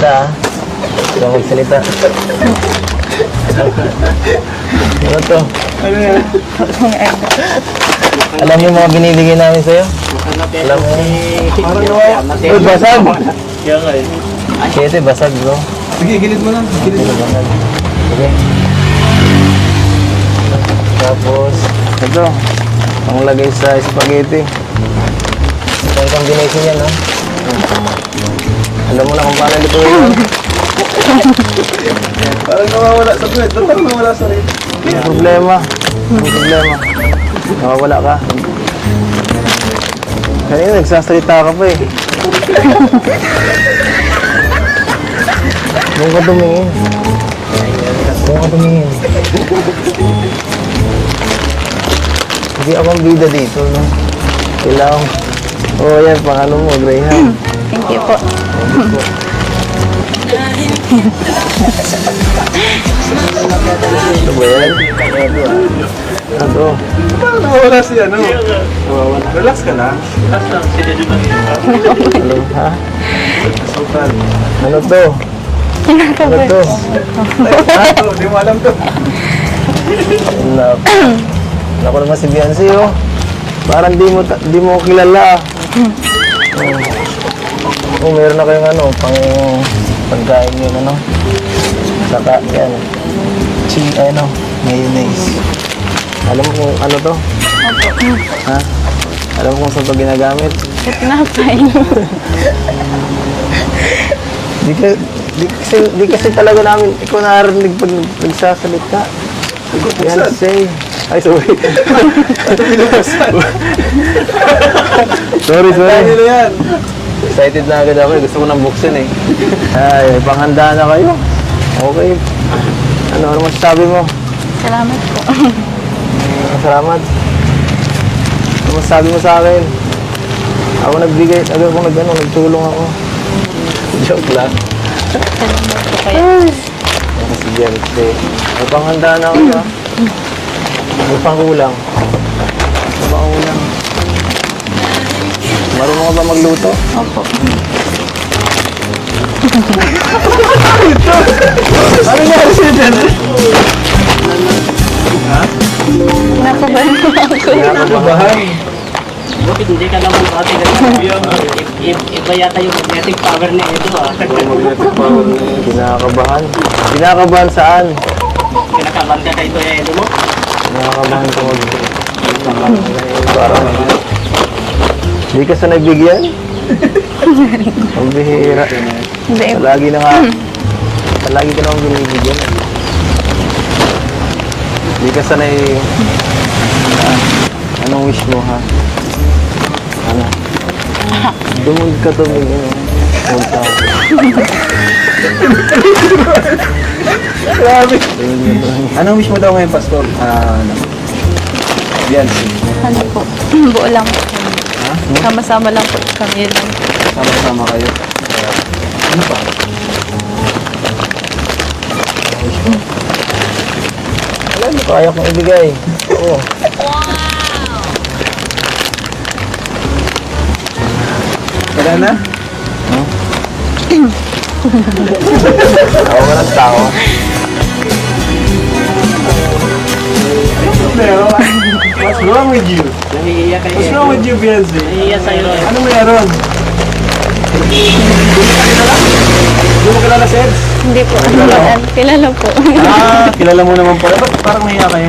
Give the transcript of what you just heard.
Ha? Ikaw magsalita. Ano to? Ano yan? Alam mo yung mga binibigay namin sa'yo? Alam mo yun? Parang nawa. Uy, basag! Kaya nga eh. Kete, basag bro. Sige, gilid mo lang. Gilid mo. Basag. Sige. Tapos, ito. Ang lagay sa spaghetti. Ito yung combination yan, ha? Alam mo na kung paano dito yun. Parang nawawala sa bread. Ba't parang nawawala sa rin? May problema. May problema. Nawawala ka. Kanina nagsasalita ka pa eh. Doon ka tumingin. Doon ka tumingin. Hindi akong bida dito, no? Kailangan. Oo, yan. Pang ano mo, Graham. Thank you po. Ito ba yan? Ito ah. Ito. Parang nawawala si ano. Nawawala. Relax ka lang. Relax lang. Ano? Ha? Sultan. Ano to? Ano to? Hindi mo alam to. Naku naman si Beyonce, oh. Parang di mo kilala. Oh, meron na kayong ano, pagkain yun, ano. Saka, yan. Ano, mayonnaise. Alam mo kung ano to? Ha? Alam mo kung saan to ginagamit? Tinapay. Di kasi talaga namin, ikaw narinig pag nagsasalita. Beyonce. Ay, sorry. sorry. Dahil na yan. Excited na agad ako. Gusto ko nang buksan eh. Ay, panghanda na kayo. Okay. Ano masasabi mo? Salamat po. Salamat. Ano masasabi mo sa akin? Ako nagbigay, nagtulong ako. Joke lang. Salamat po kayo. Si Beyonce. May panghanda na kayo ah. May pangkulang. May pangkulang. Marunong ka ba magluto? Opo. Ano nga siya dyan? Nakabahan po ako. Kinakabahan. Bakit hindi ka naman pati iba yata yung magnetic power na ito ah. Magnetic power na yun. Kinakabahan. Kinakabahan saan? Kinakabahan ka ito eh, ito mo? Kinakabahan ko parang hindi ka sanay bigyan? Ang bihira. Hindi. Palagi na nga. Palagi ka naman binibigyan. Hindi ka sanay. Anong wish mo ha? Ano? Dumog ka tumingin. Punta. Grabe. Anong wish mo daw ngayon, Pastor? Beyonce. Ano po? Buo lang po. Sama-sama lang po kami lang. Sama-sama kayo. Ano pa? Alam mo, kaya kong ibigay. Oo. Wala na? Ako ng tao. What's wrong with you? Nahihiya kayo. What's wrong with you, Beyonce? Nahihiya sa'yo eh. Ano meron? Hindi mo kilala si Eds? Hindi po. Kilala po. Kilala mo naman pala. Ba't parang nahiya kayo?